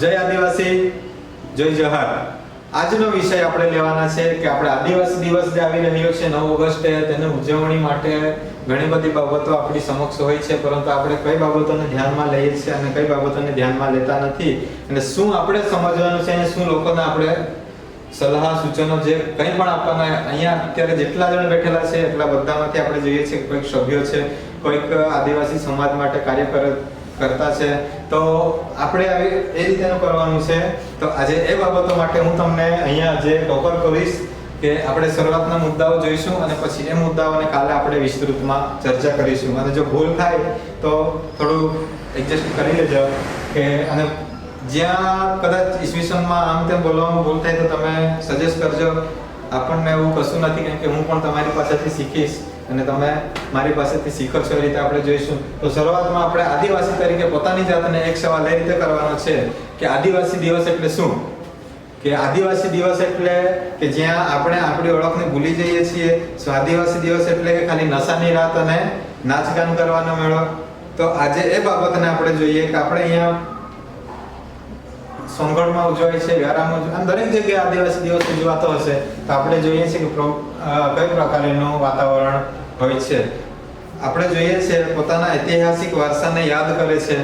જય આદિવાસી, જય જહાર. આજનો વિષય આપણે લેવાના છે કે આપણે આદિવાસી દિવસ જે આવી રહ્યો છે 9 ઓગસ્ટે, તેની ઉજવણી માટે ઘણી બધી બાબતો આપણી સમક્ષ હોય છે, પરંતુ આપણે કઈ બાબતોને ધ્યાનમાં લઈએ છીએ અને કઈ બાબતોને ધ્યાનમાં લેતા નથી, અને શું આપણે સમજવાનું છે અને શું લોકોને આપણે સલાહ સૂચનો જે કંઈ પણ આપવાના. અહીંયા અત્યારે જેટલા જણ બેઠેલા છે એટલા બધામાંથી આપણે જોઈએ છીએ કે કોઈક સભ્યો છે, કોઈક આદિવાસી સમાજ માટે કાર્ય કરતા છે, તો આપણે એ રીતેનું કરવાનું છે. તો આજે એ બાબતો માટે હું તમને અહીંયા જે કવર કરીશ કે આપણે શરૂઆતના મુદ્દાઓ જોઈશું અને પછી એ મુદ્દાઓને કાલે આપણે વિસ્તૃતમાં ચર્ચા કરીશું. અને જો ભૂલ થાય તો થોડું એડજસ્ટ કરી લેજો કે, અને જ્યાં કદાચ ઈસવીસનમાં આમ તેમ બોલવામાં ભૂલ થાય તો તમે સજેસ્ટ કરજો. આપણને એવું કશું નથી, કેમ કે હું પણ તમારી પાસેથી શીખીશ અને તમે મારી પાસેથી શીખો છો. એ રીતે આપણે જોઈશું. તો શરૂઆતમાં આપણે આદિવાસી તરીકે પોતાની જાતને એક સવાલ એ રીતે કરવાનો છે કે આદિવાસી દિવસ એટલે શું? કે આદિવાસી દિવસ એટલે કે જ્યાં આપણે આપણી ઓળખને ભૂલી જઈએ છીએ. શું આદિવાસી દિવસ એટલે કે ખાલી નશાની રાત અને નાચગાન કરવાનો મેળો? તો આજે એ બાબતને આપણે જોઈએ કે આપણે અહીંયા સોનગઢમાં ઉજવાય છે, વ્યારામાં ઉજવાય, દરેક જગ્યાએ આદિવાસી દિવસ ઉજવાતો હશે. તો આપણે જોઈએ છીએ કે કઈ પ્રકારનું વાતાવરણ હોય છે. આપણે જોઈએ છીએ પોતાના ઐતિહાસિક વારસાને યાદ કરે છે.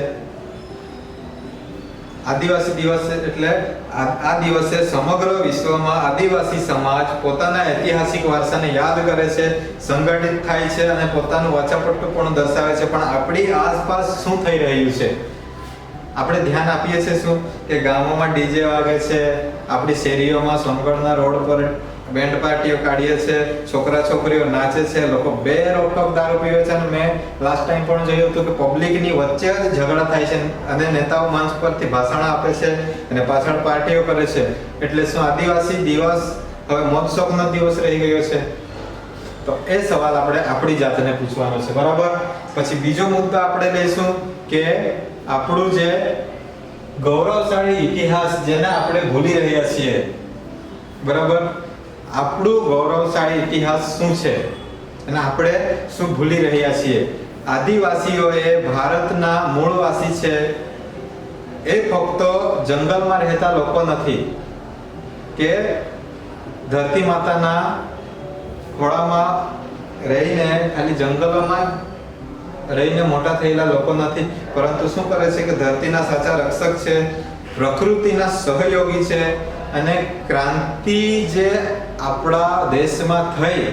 આદિવાસી દિવસ એટલે આ દિવસે સમગ્ર વિશ્વમાં આદિવાસી સમાજ પોતાના ઐતિહાસિક વારસાને યાદ કરે છે, સંગઠિત થાય છે અને પોતાનું વાચાપટ્ટું પણ દર્શાવે છે. પણ આપણી આસપાસ શું થઈ રહ્યું છે આપણે ધ્યાન આપીએ છીએ? શું કે ગામોમાં ડીજે વાગે છે, આપણી શેરીઓમાં સોનગઢના રોડ પર બેન્ડ પાર્ટીઓ કાઢીએ છે, છોકરા છોકરીઓ નાચે છે, લોકો બે રોકટોક દારૂ પીવે છે. અને મેં લાસ્ટ ટાઈમ પણ જોયું હતું કે પબ્લિકની વચ્ચે જ ઝઘડા થાય છે અને નેતાઓ મંચ પરથી ભાષણ આપે છે અને પાછળ પાર્ટીઓ કરે છે. એટલે શું આદિવાસી દિવસ હવે મોજ શોખનો દિવસ રહી ગયો છે? તો એ સવાલ આપણે આપણી જાતને પૂછવાનો છે, બરાબર? પછી બીજો મુદ્દો આપણે લઈશું કે આપણું જે ગૌરવશાળી ઇતિહાસ જેને આપણે ભૂલી રહ્યા છીએ, બરાબર? આપણું ગૌરવશાળી ઇતિહાસ શું છે અને આપણે શું ભૂલી રહ્યા છીએ? આદિવાસીઓ એ ભારતના મૂળવાસી છે. એ ફક્ત જંગલમાં રહેતા લોકો નથી કે ધરતી માતાના ખોળામાં રહીને ખાલી જંગલોમાં રહીને મોટા થયેલા લોકો નથી, પરંતુ શું કરે છે કે ધરતીના સાચા રક્ષક છે, પ્રકૃતિના સહયોગી છે. અને ક્રાંતિ જે આપણા દેશમાં થઈ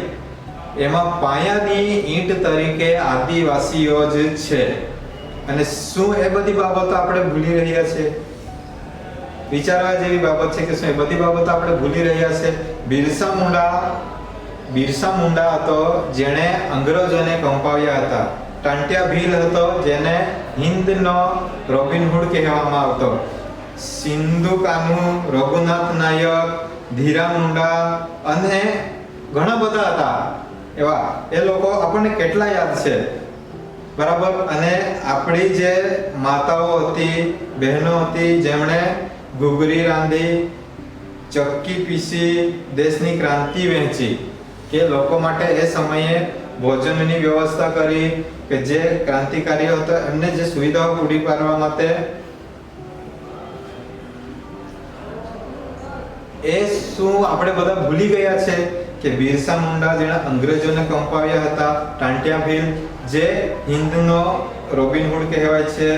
એમાં પાયાની ઈંટ તરીકે આદિવાસીઓ જ છે. અને શું એ બધી બાબતો આપણે ભૂલી રહ્યા છે? વિચારવા જેવી બાબત છે કે શું એ બધી બાબતો આપણે ભૂલી રહ્યા છે? બિરસા મુંડા હતો જેણે અંગ્રેજોને કંપાવ્યા હતા. ટાંટિયા ભીલ હતો જેને હિન્દનો રોબિનહુડ કહેવામાં આવતો. સિંધુ કાન્હુ, રઘુનાથ નાયક, ધીરા મુંડા અને ઘણા બધા હતા એવા. એ લોકો આપણને કેટલા યાદ છે, બરાબર? અને આપણી જે માતાઓ હતી, બહેનો હતી, જેમણે ઘૂઘરી રાંધી, ચક્કી પીસી, દેશની ક્રાંતિ વહેંચી, કે લોકો માટે એ સમયે ભોજનની વ્યવસ્થા કરી, કે જે ક્રાંતિકારીઓ હતા એમને જે સુવિધાઓ પૂરી પાડવા માટે એ શું આપણે બધા ભૂલી ગયા છે કે બિરસા મુંડા જેણે અંગ્રેજોને કંપાવ્યા હતા, ટાંટિયા ભીલ જે હિન્દનો રોબિનહુડ કહેવાય છે,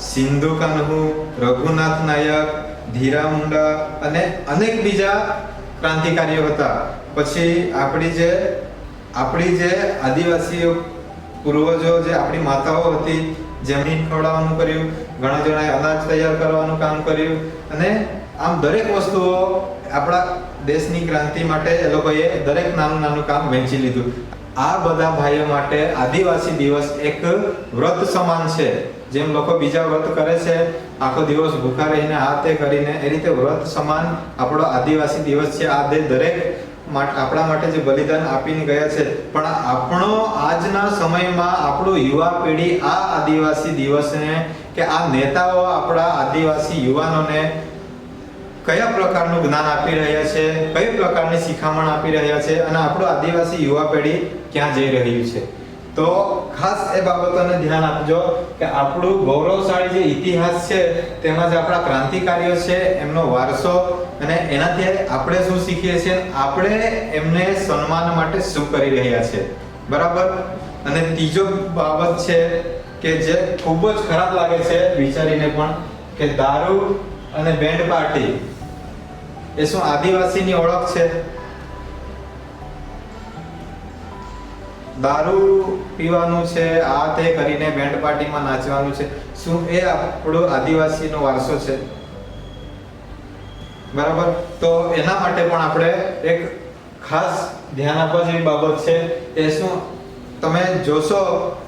સિંધુ કાન્હુ, રઘુનાથ નાયક, ધીરા મુંડા અને અનેક બીજા ક્રાંતિકારીઓ હતા. પછી આપણી જે આદિવાસીઓ પૂર્વજો, જે આપણી માતાઓ હતી, જેમની ખવડાવવાનું કર્યું, ઘણા જણાએ અનાજ તૈયાર કરવાનું કામ કર્યું, અને આમ દરેક વસ્તુઓ આપણા દેશની ક્રાંતિ માટે એ લોકોએ દરેક નાનું નાનું કામ વહેંચી લીધું. આ બધા ભાઈઓ માટે આદિવાસી દિવસ એક વ્રત સમાન છે. જેમ લોકો બીજા વ્રત કરે છે, આખો દિવસ ભૂખા રહીને આ તે કરીને, એ રીતે વ્રત સમાન આપણો આદિવાસી દિવસ છે. આ દરેક આપણા માટે જે બલિદાન આપીને ગયા છે. પણ આપણો આજના સમયમાં આપણું યુવા પેઢી આ આદિવાસી દિવસને, કે આ નેતાઓ આપણા આદિવાસી યુવાનોને કયા પ્રકારનું જ્ઞાન આપી રહ્યા છે, કઈ પ્રકારની શિખામણ આપી રહ્યા છે, અને આપણું આદિવાસી યુવા પેઢી ક્યાં જઈ રહ્યું છે? તો ખાસ એ બાબતોને ધ્યાન આપજો કે આપણું ગૌરવશાળી જે ઇતિહાસ છે તેમાં જે આપણા ક્રાંતિકારીઓ છે એમનો વારસો અને એનાથી આપણે શું શીખીએ છીએ, આપણે એમને સન્માન માટે શું કરી રહ્યા છે, બરાબર. અને ત્રીજો બાબત છે કે જે ખૂબ જ ખરાબ લાગે છે વિચારીને પણ, કે દારૂ અને બેન્ડ પાર્ટી એ શું આદિવાસીની ઓળખ છે? દારૂ પીવાનું છે, આ તે કરીને બેન્ડ પાર્ટીમાં નાચવાનું છે, શું એ આપણો આદિવાસીનો વારસો છે? બરાબર. તો એના માટે પણ આપણે એક ખાસ ધ્યાન આપવા જેવી બાબત છે. એ શું, તમે જોશો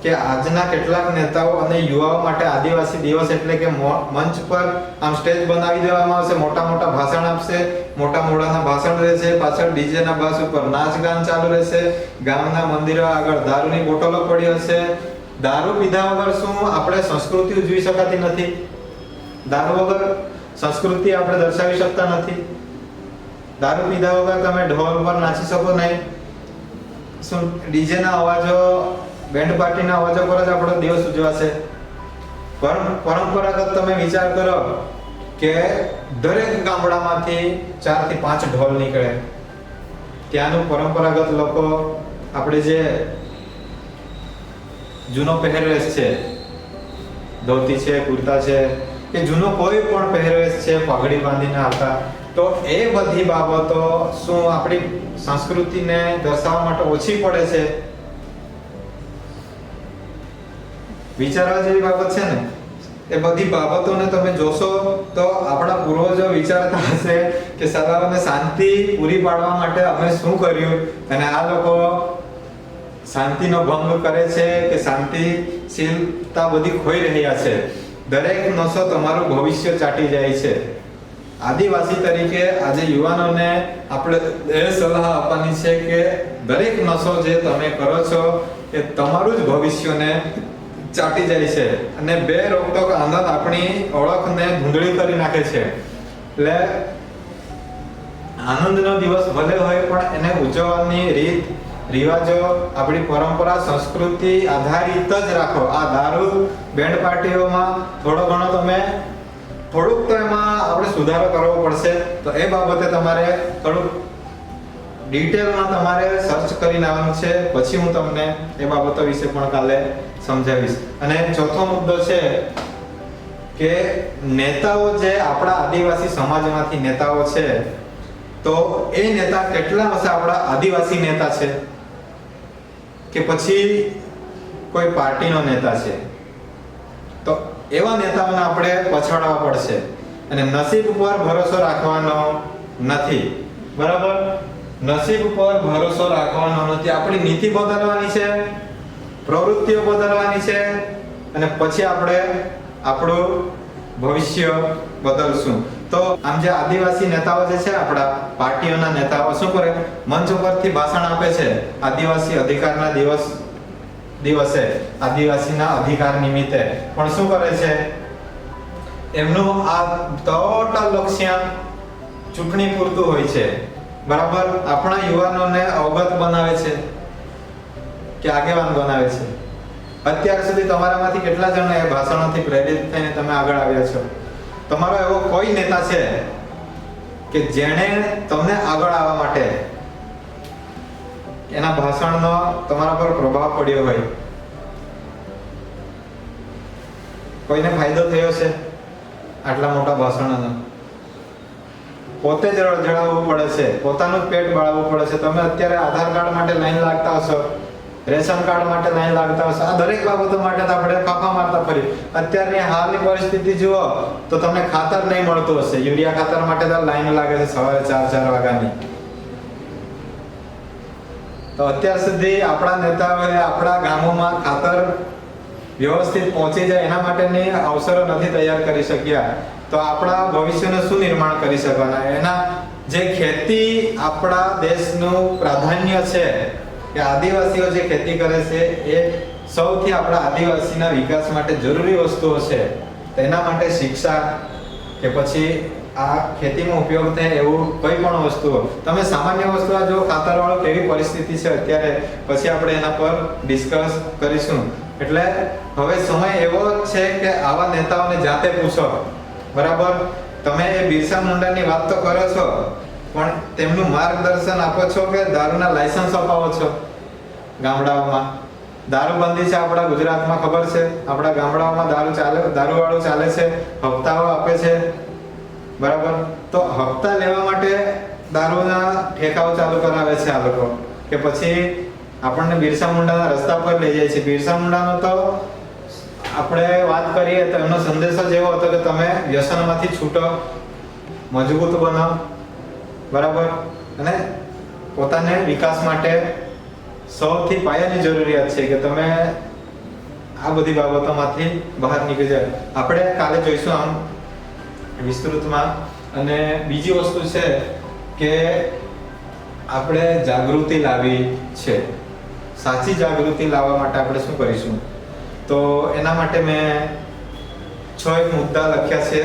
કે આજના કેટલાક નેતાઓ અને યુવાઓ માટે આદિવાસી દિવસ એટલે કે મંચ પર આમ સ્ટેજ બનાવી દેવામાં આવશે, મોટા મોટા ભાષણ આપશે, મોટા મોટાના ભાષણ રહેશે, પાછળ ડીજે ના બાસ ઉપર નાચ ગાન ચાલુ રહેશે, ગામના મંદિરો આગળ દારૂની બોટલો પડી હશે. દારૂ પીધા વગર શું આપણે સંસ્કૃતિ ઉજવી શકાતી નથી? દારૂ વગર સંસ્કૃતિ આપણે દર્શાવી શકતા નથી. દારૂ પીધા વગર તમે ઢોલ પર નાચી શકો નહીં. શું ડીજે ના અવાજો, બેન્ડ પાર્ટીના અવાજો પર જ આપણો દિવસ ઉજવાશે? પરંપરાગત તમે વિચાર કરો કે દરેક ગામડામાંથી 4 થી 5 ઢોલ નીકળે. ત્યાંનું પરંપરાગત લોકો આપણે જે જૂનો પહેરવેશ છે, ધોતી છે, કુર્તા છે, કે જૂનો કોઈ પણ પહેરવેશ છે, પાઘડી બાંધીને આવતા, તો એ બધી બાબતો શું આપણી સંસ્કૃતિને દર્શાવવા માટે ઓછી પડે છે? વિચારવા જેવી બાબત છે ને. એ બધી બાબતોને તમે જોશો તો આપણા પૂર્વજો વિચારતા હશે કે સદાઓને શાંતિ પૂરી પાડવા માટે અમે શું કર્યું, અને આ લોકો શાંતિનો ભંગ કરે છે કે શાંતિશીલતા બધી ખોઈ રહ્યા છે. દરેક નશો તમારું ભવિષ્ય ચાટી જાય છે. આદિવાસી તરીકે આજે યુવાનોને આપણે એ સલાહ આપવાની છે કે દરેક નશો જે તમે કરો છો એ તમારું જ ભવિષ્યને ચાટી જાય છે, અને બે રોકટોક આનંદ આપણી ઓળખને ધૂંધળી કરી નાખે છે. એટલે આનંદનો દિવસ ભલે હોય પણ એને ઉજવવાની રીત રિવાજો આપણી પરંપરા સંસ્કૃતિ આધારિત જ રાખો. આ દારૂ બેન્ડ પાર્ટીઓમાં થોડુંક તો એમાં આપણે સુધારો કરવો પડશે. તો એ બાબતે તમારે થોડુંક ડિટેલમાં તમારે સર્ચ કરીને આવવાનું છે. પછી હું તમને એ બાબતો વિશે પણ કાલે સમજાવીશ. અને ચોથો મુદ્દો છે કે નેતાઓ જે આપણા આદિવાસી સમાજમાંથી નેતાઓ છે, તો એ નેતા કેટલા હશે આપણા આદિવાસી નેતા છે કે પછી કોઈ પાર્ટીનો નેતા છે? તો એવા નેતાઓને આપણે પછાડવા પડશે અને નસીબ પર ભરોસો રાખવાનો નથી. બરાબર? નસીબ પર ભરોસો રાખવાનો નથી. આપણી નીતિ બદલવાની છે, પ્રવૃત્તિઓ બદલવાની છે, અને પછી આપણે આપણું ભવિષ્ય બદલશું. તો આમ જે આદિવાસી નેતાઓ જે છે, આપણા પાર્ટીઓના નેતાઓ શું કરે? મંચ ઉપરથી ભાષણ આપે છે આદિવાસી અધિકારના દિવસે આદિવાસીના અધિકાર નિમિત્તે, પણ શું કરે છે? એમનું આ ટોટલ લક્ષ્ય ચૂંટણી પૂરતું હોય છે. બરાબર? આપણા યુવાનોને અવગત બનાવે છે કે આગેવાન બનાવે છે. અત્યાર સુધી તમારામાંથી કેટલા જણ એ ભાષણોથી પ્રેરિત થઈને તમે આગળ આવ્યા છો? તમારો એવો કોઈ નેતા છે કે જેણે તમને આગળ આવવા માટે એના ભાષણનો તમારા પર પ્રભાવ પડ્યો હોય? કોઈને ફાયદો થયો છે આટલા મોટા ભાષણોનો? પોતે જ રળઝળાવવું પડે છે, પોતાનું જ પેટ બાળવવું પડે છે. તમે અત્યારે આધાર કાર્ડ માટે લાઈન લાગતા હશો, રેશન કાર્ડ માટે લાઈન લાગતા હશો. આ દરેક બાબતો માટે તો આપણે ફાફા મારતા ફરી. અત્યારની હાલની પરિસ્થિતિ જુઓ તો તમને ખાતર નહીં મળતું હશે. યુરિયા ખાતર માટે તો લાઈન લાગે છે સવારે 4 વાગ્યાની. તો અત્યાર સુધી આપણા નેતાઓએ આપણા ગામોમાં ખાતર વ્યવસ્થિત પહોંચી જાય એના માટેની અવસરો નથી તૈયાર કરી શક્યા. તો આપણા ભવિષ્યનું શું નિર્માણ કરી શકવાના? એના જે ખેતી આપણા દેશનું પ્રાધાન્ય છે, કે આદિવાસીઓ જે ખેતી કરે છે એ સૌથી આપણા આદિવાસીના વિકાસ માટે જરૂરી વસ્તુઓ છે. તેના માટે શિક્ષા કે પછી આ ખેતીમાં ઉપયોગ થાય એવું કોઈ પણ વસ્તુઓ, તમે સામાન્ય વસ્તુ જો ખાતરવાળો કેવી પરિસ્થિતિ છે અત્યારે, પછી આપણે એના પર ડિસ્કસ કરીશું. એટલે હવે સમય એવો છે કે આવા નેતાઓને જાતે પૂછો. બરાબર, તમે એ બિરસા મુંડાની વાત તો કરો છો, પણ તેમનું માર્ગદર્શન આપો છો કે દારૂના લાયસન્સ અપાવો છો? ગામડાઓમાં દારૂબંધી છે આપણા ગુજરાતમાં, ખબર છે? આપણા ગામડાઓમાં દારૂવાળું ચાલે છે, હપ્તાઓ આપે છે. બરાબર, તો હપ્તા લેવા માટે દારૂના ઠેકાઓ ચાલુ કરાવે છે આ લોકો, કે પછી આપણને બિરસા મુંડાના રસ્તા પર લઈ જાય છે. બિરસા મુંડાનો તો આપણે વાત કરીએ તો એમનો સંદેશો જ એવો હતો કે તમે વ્યસનમાંથી છૂટો, મજબૂત બનો. બરાબર, અને પોતાને વિકાસ માટે સૌથી પાયાની જરૂરિયાત છે કે તમે આ બધી બાબતોમાંથી બહાર નીકળી જાય. આપણે કાલે જોઈશું આમ વિસ્તૃતમાં. અને બીજી વસ્તુ છે કે આપણે જાગૃતિ લાવવી છે. સાચી જાગૃતિ લાવવા માટે આપણે શું કરીશું? તો એના માટે મેં 6 મુદ્દા લખ્યા છે.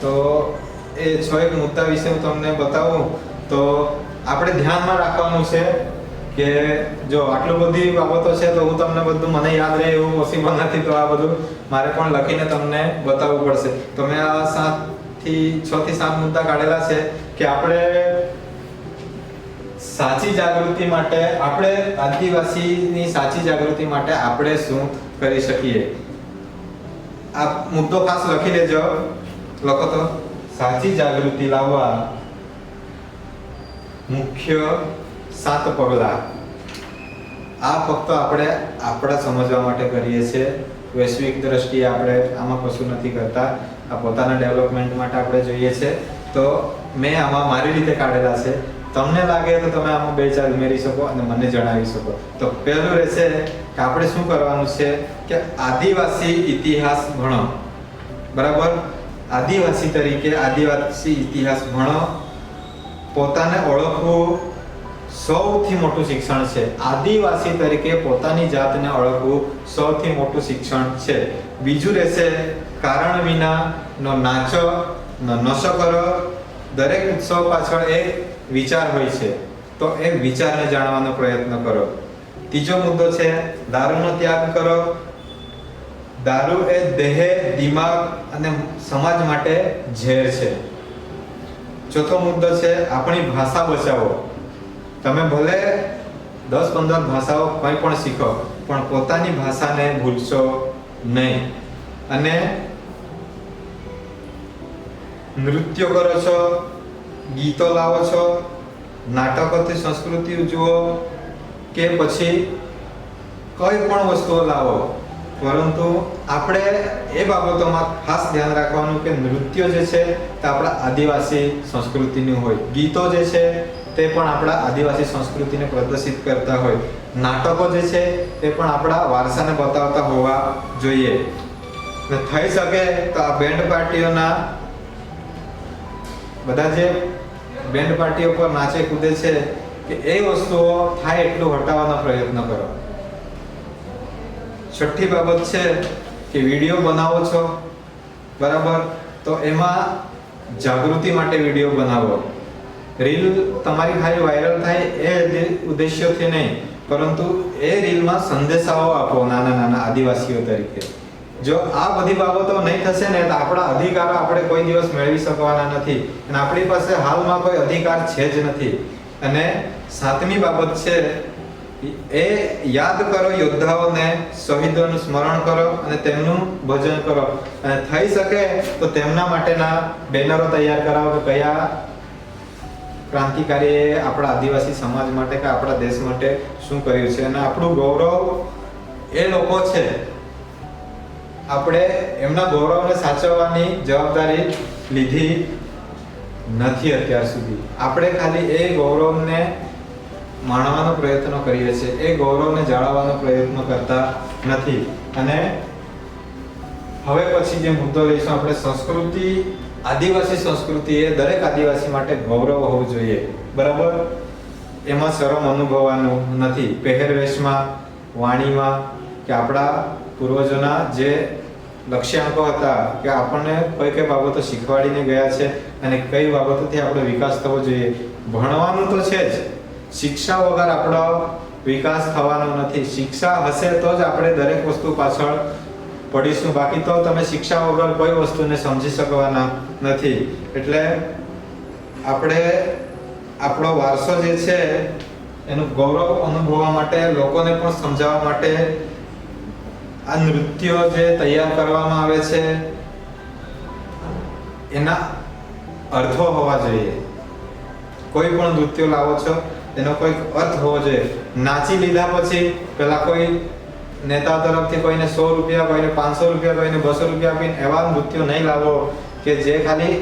તો એ 6 મુદ્દા વિશે હું તમને બતાવું. તો આપણે ધ્યાનમાં રાખવાનું છે કે જો આટલું બધી બાબતો છે તો હું તમને બધું મને યાદ રહે એવું પોસિબલ નથી, તો આ બધું મારે પણ લખીને તમને બતાવવું પડશે. તો મેં આ 6 થી 7 મુદ્દા કાઢેલા છે કે આપણે સાચી જાગૃતિ માટે, આપણે આદિવાસીની સાચી જાગૃતિ માટે આપણે શું કરી શકીએ. આ મુદ્દો ખાસ લખી લેજો. લખો તો, સાચી જાગૃતિ લાવવા મુખ્ય 7 પગલાં. આ ફક્ત આપણે આપણા સમજવા માટે કરીએ છીએ. વૈશ્વિક દ્રષ્ટિએ આપણે આમાં કશું નથી કરતા. આ પોતાના ડેવલપમેન્ટ માટે આપણે જોઈએ છે. તો મેં આમાં મારી રીતે કાઢેલા છે. તમને લાગે તો તમે આમાં 2-4 ઉમેરી શકો અને મને જણાવી શકો. તો પહેલું રહેશે કે આપણે શું કરવાનું છે કે આદિવાસી ઇતિહાસ ભણો. બરાબર, આદિવાસી તરીકે આદિવાસી ઇતિહાસ ભણો. પોતાને ઓળખવું સૌથી મોટું શિક્ષણ છે. આદિવાસી તરીકે પોતાની જાતને ઓળખવું સૌથી મોટું શિક્ષણ છે. બીજું રહેશે કારણ વિનાનો નાચો નશો કરો. દરેક ઉત્સવ પાછળ એક વિચાર હોય છે, તો એ વિચારને જાણવાનો પ્રયત્ન કરો. ત્રીજો મુદ્દો છે દારૂનો ત્યાગ કરો. દારૂ એ દેહ, દિમાગ અને સમાજ માટે ઝેર છે. ચોથો મુદ્દો છે આપણી ભાષા બચાવો. તમે ભલે 10-15 ભાષાઓ કંઈ પણ શીખો, પણ પોતાની ભાષાને ભૂલશો નહીં. અને નૃત્ય કરો છો, ગીતો લાવો છો, નાટકોથી સંસ્કૃતિ જુઓ કે પછી કોઈ પણ વસ્તુઓ લાવો, પરંતુ આપણે એ બાબતોમાં ખાસ ધ્યાન રાખવાનું કે નૃત્ય જે છે તે આપણા આદિવાસી સંસ્કૃતિનું હોય. ગીતો જે છે તે પણ આપણા આદિવાસી સંસ્કૃતિને પ્રદર્શિત કરતા હોય. નાટકો જે છે તે પણ આપણા વારસાને બતાવતા હોવા જોઈએ. ને થઈ શકે તો આ બેન્ડ પાર્ટીઓના બધા જે બેન્ડ પાર્ટીઓ પર નાચે કૂદે છે કે એ વસ્તુઓ થાય એટલું હટાવવાનો પ્રયત્ન કરો. છઠ્ઠી બાબત છે કે વિડીયો બનાવો છો, બરાબર, તો એમાં જાગૃતિ માટે વિડીયો બનાવો. રીલ તમારી ખાલી વાયરલ થાય એ ઉદ્દેશ્યથી નહીં, પરંતુ એ રીલમાં સંદેશાઓ આપો નાના નાના આદિવાસીઓ તરીકે. જો આ બધી બાબતો નહીં થશે ને તો આપણા અધિકારો આપણે કોઈ દિવસ મેળવી શકવાના નથી, અને આપણી પાસે હાલમાં કોઈ અધિકાર છે જ નથી. અને 7મી બાબત છે એ યાદ કરો યોદ્ધાઓને, શહીદોનું સ્મરણ કરો અને તેમનું ભજન કરો. અને થઈ શકે તો તેમના માટેના બેનરો તૈયાર કરાવો કે કયા ક્રાંતિકારીએ આપણા આદિવાસી સમાજ માટે કે આપણા દેશ માટે શું કર્યું છે. અને આપણું ગૌરવ એ લોકો છે. આપણે એમના ગૌરવને સાચવવાની જવાબદારી લીધી નથી અત્યાર સુધી. આપણે ખાલી એ ગૌરવને માણવાનો પ્રયત્ન કરીએ છીએ, એ ગૌરવને જાળવવાનો પ્રયત્ન કરતા નથી. અને હવે પછી જે મુદ્દો લઈશું આપણે, સંસ્કૃતિ, આદિવાસી સંસ્કૃતિ એ દરેક આદિવાસી માટે ગૌરવ હોવું જોઈએ. બરાબર, એમાં શરમ અનુભવવાનું નથી. પહેરવેશમાં, વાણીમાં કે આપણા પૂર્વજોના જે લક્ષ્યાંકો હતા કે આપણને કઈ કઈ બાબતો શીખવાડીને ગયા છે અને કઈ બાબતોથી આપણો વિકાસ થવો જોઈએ. ભણવાનું તો છે જ, શિક્ષા વગર આપણો વિકાસ થવાનો નથી. શિક્ષા હશે તો જ આપણે દરેક વસ્તુ પાછળ પડીશું, બાકી તો તમે શિક્ષા વગર કોઈ વસ્તુને સમજી શકવાના નથી. એટલે આપણે આપણો વારસો જે છે એનું ગૌરવ અનુભવવા માટે, લોકોને પણ સમજાવવા માટે આ નૃત્યો જે તૈયાર કરવામાં આવે છે એના અર્થો હોવા જોઈએ. કોઈ પણ નૃત્યો લાવો છો એનો કોઈ અર્થ હોવો જોઈએ. નાચી લીધા પછી પેલા કોઈ નેતા તરફથી કોઈને 100 રૂપિયા, કોઈને 500 રૂપિયા, કોઈને 200 રૂપિયા આપીને એવા નૃત્યો નહીં લાવો કે જે ખાલી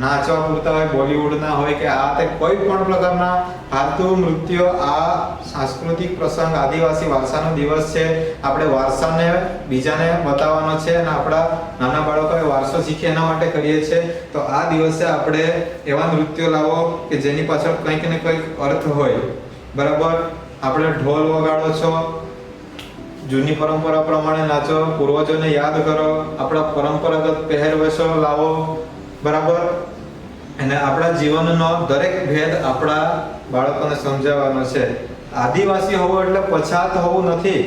નાચવા પૂરતા હોય, બોલિવૂડના હોય કે આ તે કોઈ પણ પ્રકારના ફાલતુ નૃત્યો. આ સાંસ્કૃતિક પ્રસંગ, આદિવાસી વારસાનો દિવસ છે. આપણે વારસાને બીજાને બતાવવાનો છે અને આપણા નાના બાળકોએ વારસો શીખે એના માટે કરીએ છીએ. તો આ દિવસે આપણે એવા નૃત્યો લાવો કે જેની પાછળ કંઈક ને કંઈક અર્થ હોય. બરાબર? આપણે ઢોલ વગાડો છો, જૂની પરંપરા પ્રમાણે નાચો, પૂર્વજોને યાદ કરો, આપણા પરંપરાગત પહેરવેશો લાવો. બરાબર? અને આપણા જીવનનો દરેક ભેદ આપણા બાળકોને સમજાવવાનો છે. આદિવાસી હોવો એટલે પછાત હોવું નથી.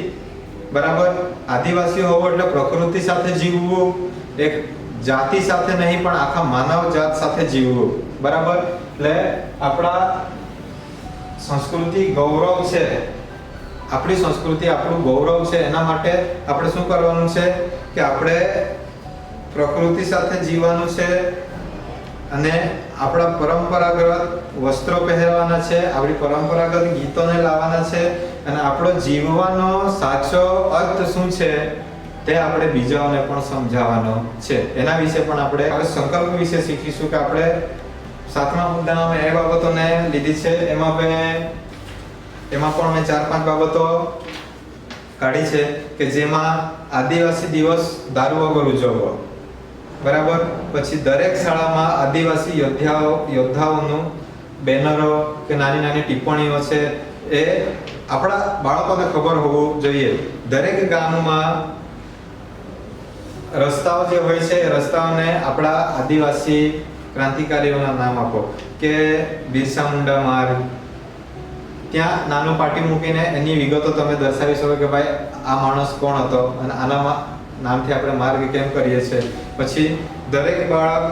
બરાબર? આદિવાસી હોવો એટલે પ્રકૃતિ સાથે જીવવું, એક જાતિ સાથે નહીં પણ આખા માનવ જાત સાથે જીવવું. બરાબર? એટલે આપણા સંસ્કૃતિ ગૌરવ છે. આપણી સંસ્કૃતિ આપણું ગૌરવ છે. એના માટે આપણે શું કરવાનું છે કે આપણે પ્રકૃતિ સાથે જીવવાનું છે અને આપણા પરંપરાગત વસ્ત્રો પહેરવાના છે, આપણી પરંપરાગત ગીતોને લાવવાના છે અને આપણો જીવવાનો સાચો અર્થ શું છે તે આપણે બીજાઓને પણ સમજાવવાનો છે. એના વિશે પણ આપણે હવે સંકલ્પ વિશે શીખીશું કે આપણે 7મા મુદ્દામાં મેં એ બાબતોને લીધી છે. એમાં પણ મેં 4-5 બાબતો કાઢી છે કે જેમાં આદિવાસી દિવસ દારૂ વગર ઉજવવો. બરાબર? પછી દરેક શાળામાં આદિવાસી યોદ્ધાઓનું બેનરો કે નાની નાની ટિપ્પણીઓ છે એ આપણા બાળકોને ખબર હોવું જોઈએ. દરેક ગામમાં રસ્તાઓ જે હોય છે એ રસ્તાઓને આપણા આદિવાસી ક્રાંતિકારીઓના નામ આપો. કે બિરસા મુંડા માર્ગ, ત્યાં નાનું પાટી મૂકીને એની વિગતો તમે દર્શાવી શકો કે ભાઈ આ માણસ કોણ હતો અને આના નામથી આપણે માર્ગ કેમ કરીએ છીએ. પછી દરેક બાળક,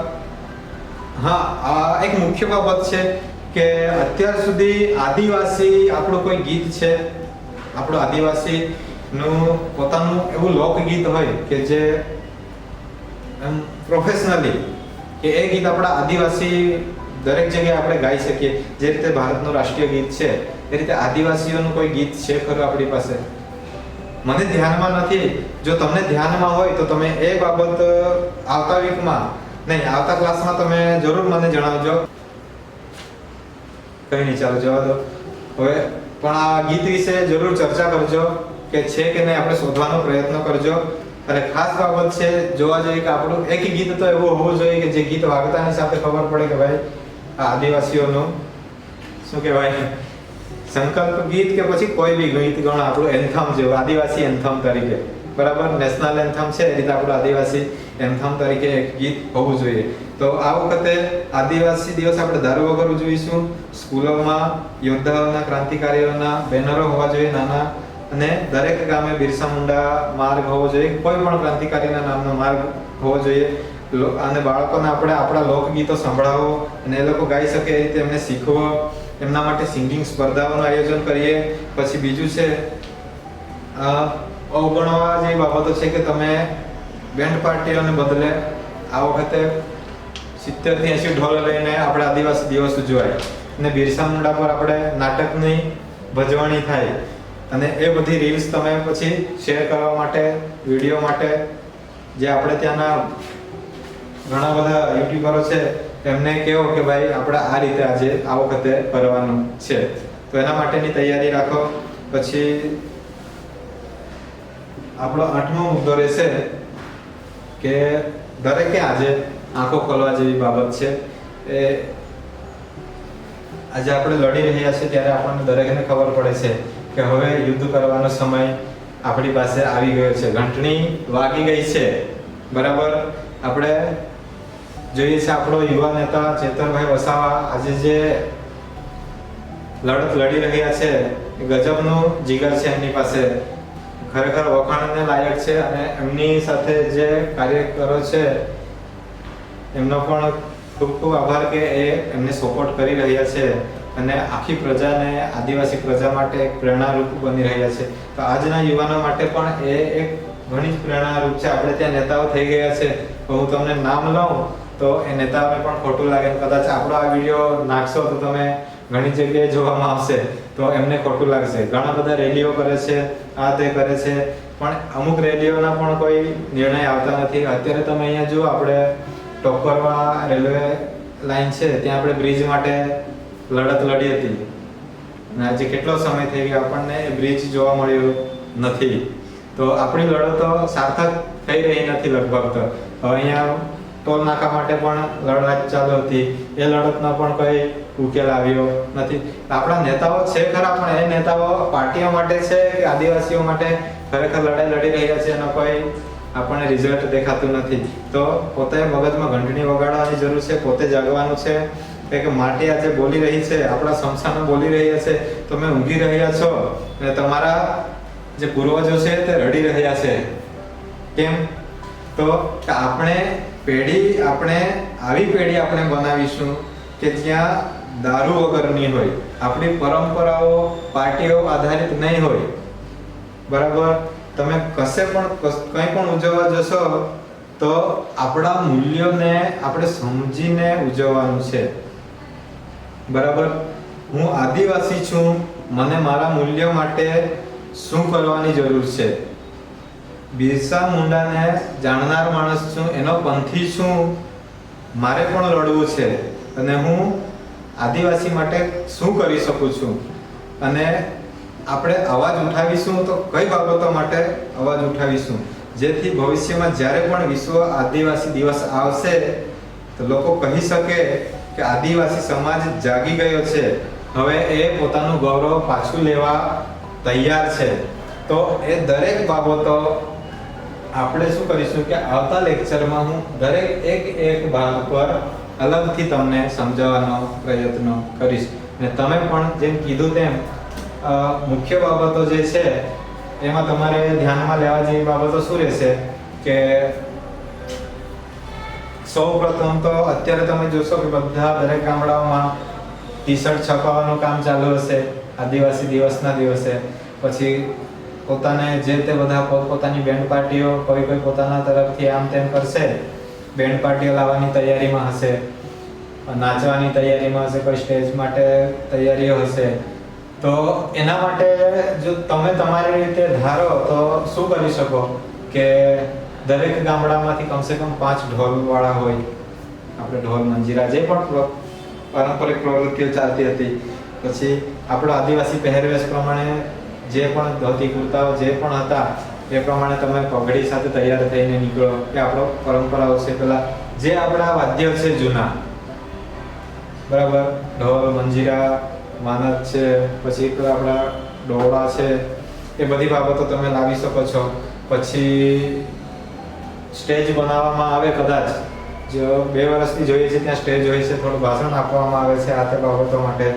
આ એક મુખ્ય બાબત છે કે અત્યાર સુધી આદિવાસી આપણું કોઈ ગીત છે, આપણું આદિવાસીનું પોતાનું એવું લોકગીત હોય કે જે એમ પ્રોફેશનલી કે એ ગીત આપણા આદિવાસી દરેક જગ્યાએ આપણે ગાઈ શકીએ. જે રીતે ભારતનું રાષ્ટ્રીય ગીત છે એ રીતે આદિવાસીઓનું કોઈ ગીત છે ખરું આપણી પાસે? મને ધ્યાનમાં નથી. જો તમને ધ્યાનમાં હોય તો તમે એ બાબત આવતા વીકમાં નહીં, આવતા ક્લાસમાં તમે જરૂર મને જણાવજો. કઈ નહીં, ચાલો જવા દો. હવે પણ આ ગીત વિશે જરૂર ચર્ચા કરજો કે છે કે નહીં, આપણે શોધવાનો પ્રયત્ન કરજો. અને ખાસ બાબત છે જોવા જઈએ કે આપણું એક ગીત તો એવું હોવું જોઈએ કે જે ગીત વાગતાની સાથે ખબર પડે કે ભાઈ આ આદિવાસીઓનું શું કહેવાય સંકલ્પ ગીત કે પછી કોઈ બી ગીત ગણ આપણું એન્થમ જેવું, આદિવાસી એન્થમ તરીકે. બરાબર? નેશનલ એન્થમ છે એ રીતે આપણું આદિવાસી એન્થમ તરીકે એક ગીત હોવું જોઈએ. તો આ વખતે આદિવાસી દિવસ આપણે દારૂ વગર ઉજવીશું. સ્કૂલોમાં યોદ્ધાઓના, ક્રાંતિકારીઓના બેનરો હોવા જોઈએ નાના, અને દરેક ગામે બિરસા મુંડા માર્ગ હોવો જોઈએ, કોઈ પણ ક્રાંતિકારીના નામનો માર્ગ હોવો જોઈએ. અને બાળકોને આપણે આપણા લોકગીતો સંભળાવો અને એ લોકો ગાઈ શકે એ રીતે એમને શીખવો. એમના માટે સિંગિંગ સ્પર્ધાઓનું આયોજન કરીએ. પછી બીજું છે અવગણવા જેવી બાબતો છે કે તમે બેન્ડ પાર્ટીઓને બદલે આ વખતે 70 થી 80 ઢોલ લઈને આપણે આદિવાસી દિવસ ઉજવાય અને બિરસા મુંડા પર આપણે નાટકની ભજવણી થાય. અને એ બધી રીલ્સ તમે પછી શેર કરવા માટે, વિડીયો માટે, જે આપણે ત્યાંના ઘણા બધા યુટ્યુબરો છે એમને કહો કે ભાઈ આપણે આ રીતે આજે આ વખતે કરવાનું છે. તો એના માટેની તૈયારી રાખો. પછી આપણો 8મો મુદ્દો રહેશે કે દરેકે આજે આંખો ખોલવા જેવી બાબત છે. એ આજે આપણે લડી રહ્યા છીએ ત્યારે આપણને દરેકને ખબર પડે છે કે હવે યુદ્ધ કરવાનો સમય આપણી પાસે આવી ગયો છે, ઘંટણી વાગી ગઈ છે, બરાબર. આપણે જોઈએ છે આપણો યુવા નેતા ચેતરભાઈ વસાવા આજે જે લડત લડી રહ્યા છે એ ગજબનું જીગર છે એમની પાસે, ખરેખર વખાણને લાયક છે. અને એમની સાથે જે કાર્યકરો છે એમનો પણ ખૂબ ખૂબ આભાર કે એ એમને સપોર્ટ કરી રહ્યા છે અને આખી પ્રજાને, આદિવાસી પ્રજા માટે એક પ્રેરણારૂપ બની રહ્યા છે. તો આજના યુવાનો માટે પણ એ એક ઘણી જ પ્રેરણારૂપ છે. આપણે ત્યાં નેતાઓ થઈ ગયા છે, હું તમને નામ લઉં તો એ નેતાઓને પણ ખોટું લાગે, કદાચ આપણો આ વિડીયો નાખશો તો તમે ઘણી જગ્યાએ જોવામાં આવશે તો એમને ખોટું લાગશે. ઘણા બધા રેલીઓ કરે છે, આ તે કરે છે, પણ અમુક રેલીઓના પણ કોઈ નિર્ણય આવતા નથી. અત્યારે તમે અહીંયા જુઓ, આપણે ટોપરવા રેલવે લાઈન છે ત્યાં આપણે બ્રિજ માટે લડત લડી હતી અને આજે કેટલો સમય થઈ ગયો આપણને એ બ્રિજ જોવા મળ્યો નથી. તો આપણી લડતો સાર્થક થઈ રહી નથી લગભગ. તો હવે અહીંયા ટોલ નાકા માટે પણ લડત ચાલુ હતી, એ લડતનો પણ કોઈ ઉકેલ આવ્યો નથી. આપણા નેતાઓ છે ખરા, પણ એ નેતાઓ પાર્ટીઓ માટે છે કે આદિવાસીઓ માટે ખરેખર લડાઈ લડી રહ્યા છે એનો કોઈ આપણને રિઝલ્ટ દેખાતું નથી. તો પોતે મગજમાં ઘંટડી વગાડવાની જરૂર છે, પોતે જાગવાનું છે કે માટી આજે બોલી રહી છે, આપણા સંસ્થાનો બોલી રહ્યા છે, તમે ઊંઘી રહ્યા છો અને તમારા જે પૂર્વજો છે તે રડી રહ્યા છે. કેમ? તો આપણે આવી પેઢી આપણે બનાવીશું કે જ્યાં દારૂ વગરની હોય, આપણી પરંપરાઓ પાર્ટીઓ આધારિત નહીં હોય, બરાબર. તમે કશે પણ કંઈ પણ ઉજવવા જશો તો આપણા મૂલ્યોને આપણે સમજીને ઉજવવાનું છે, બરાબર. હું આદિવાસી છું, મને મારા મૂલ્યો માટે શું કરવાની જરૂર છે? બિરસા મુંડાને જાણનાર માણસ છું, એનો પંથી છું, મારે પણ લડવું છે અને હું આદિવાસી માટે શું કરી શકું છું? અને આપણે અવાજ ઉઠાવીશું તો કઈ બાબતો માટે અવાજ ઉઠાવીશું જેથી ભવિષ્યમાં જ્યારે પણ વિશ્વ આદિવાસી દિવસ આવશે તો લોકો કહી શકે કે આદિવાસી સમાજ જાગી ગયો છે, હવે એ પોતાનું ગૌરવ પાછું લેવા તૈયાર છે. તો એ દરેક બાબતો આપણે શું કરીશું કે આવતા લેક્ચરમાં હું દરેક એક ભાગ પર અલગથી તમને સમજાવવાનો પ્રયત્ન કરીશ. અને તમે પણ જેમ કીધું તેમ મુખ્ય બાબતો જે છે એમાં તમારે ધ્યાનમાં લેવા જેવી બાબતો શું રહેશે કે સૌપ્રથમ તો અત્યારે તમે જોશો કે દરેક ગામડાઓમાં ટી-શર્ટ છપાવવાનું કામ ચાલુ હશે આદિવાસી દિવસના દિવસે. પછી પોતાને જે તે બધા પોતાની બેન્ડ પાર્ટીઓ કોઈ પોતાના તરફથી આમ તેમ કરશે, બેન્ડ પાર્ટીઓ લાવવાની તૈયારીમાં હશે, નાચવાની તૈયારીમાં હશે, કોઈ સ્ટેજ માટે તૈયારીઓ હશે. તો એના માટે જો તમે તમારી રીતે ધારો તો શું કરી શકો કે દરેક ગામડામાંથી કમસે કમ 5 ઢોલવાળા હોય, આપણે ઢોલ મંજીરા જે પણ પારંપરિક પ્રવૃત્તિઓ ચાલતી હતી. પછી આપણો આદિવાસી પહેરવેશ પ્રમાણે જે પણ ધોતી કુર્તાઓ જે પણ હતા એ પ્રમાણે તમે પગડી સાથે તૈયાર થઈને નીકળો કે આપણો પરંપરાઓ છે. પેલા જે આપણા વાદ્યો છે જૂના, બરાબર, ઢોલ મંજીરા માનદ છે, પછી આપણા ડોળા છે, એ બધી બાબતો તમે લાવી શકો છો. પછી સ્ટેજ બનાવવામાં આવે, કદાચ જો 2 વર્ષથી જોઈએ છે ત્યાં સ્ટેજ હોય છે, થોડું ભાષણ આપવામાં આવે છે આ તે બાબતો માટે.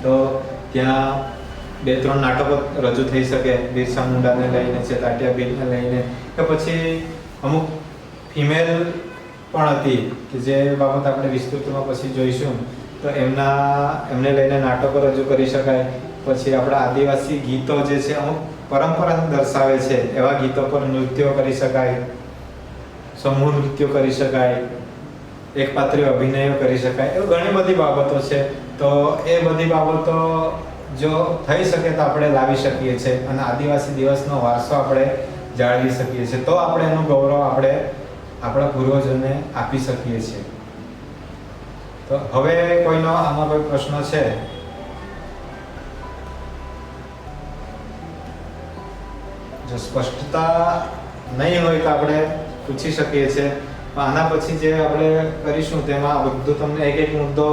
તો ત્યાં 2-3 નાટકો રજૂ થઈ શકે, બિરસા મુંડાને લઈને છે, તાટિયા બીરને લઈને, કે પછી અમુક ફિમેલ પણ હતી કે જે બાબત આપણે વિસ્તૃતમાં પછી જોઈશું. તો એમને લઈને નાટકો રજૂ કરી શકાય. પછી આપણા આદિવાસી ગીતો જે છે અમુક પરંપરાને દર્શાવે છે એવા ગીતો પર નૃત્યો કરી શકાય, સમૂહ નૃત્યો કરી શકાય, એકપાત્રીય અભિનયો કરી શકાય. એવી ઘણી બધી બાબતો છે. તો એ બધી બાબતો જો થઈ શકે તો આપણે લાવી શકીએ છીએ અને આદિવાસી દિવસનો વારસો આપણે જાળવી શકીએ છીએ. તો આપણે એનું ગૌરવ આપણે આપણા પૂર્વજોને આપી શકીએ છીએ. તો હવે કોઈનો આમાં કોઈ પ્રશ્ન છે? જો સ્પષ્ટતા નહીં હોય તો આપણે પૂછી શકીએ છીએ. આના પછી જે આપણે કરીશું તેમાં બધું તમને એક મુદ્દો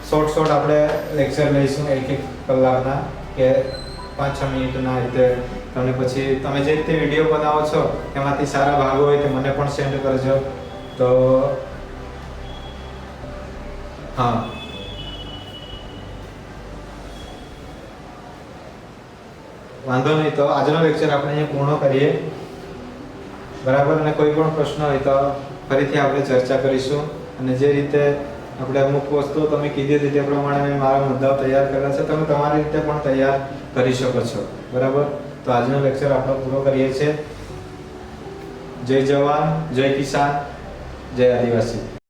શોર્ટ આપણે લેક્ચર લઈશું 1-1 કલાકના કે 5-6 મિનિટના રીતે તમને પછી તમે જે રીતે વિડીયો બનાવો છો એમાંથી સારા ભાગો હોય તો મને પણ સેન્ડ કરજો. તો હા, વાંધો નહીં. તો આજનો લેક્ચર આપણે અહીંયા પૂર્ણ કરીએ, બરાબર. અને કોઈ પણ પ્રશ્ન હોય તો ફરીથી આપણે ચર્ચા કરીશું. અને જે રીતે આપણે અમુક વસ્તુઓ તમે કીધી હતી તે પ્રમાણે મેં મારા મુદ્દાઓ તૈયાર કર્યા છે, તમે તમારી રીતે પણ તૈયાર કરી શકો છો, બરાબર. તો આજનો લેક્ચર આપણે પૂરો કરીએ છીએ. જય જવાન, જય કિસાન, જય આદિવાસી.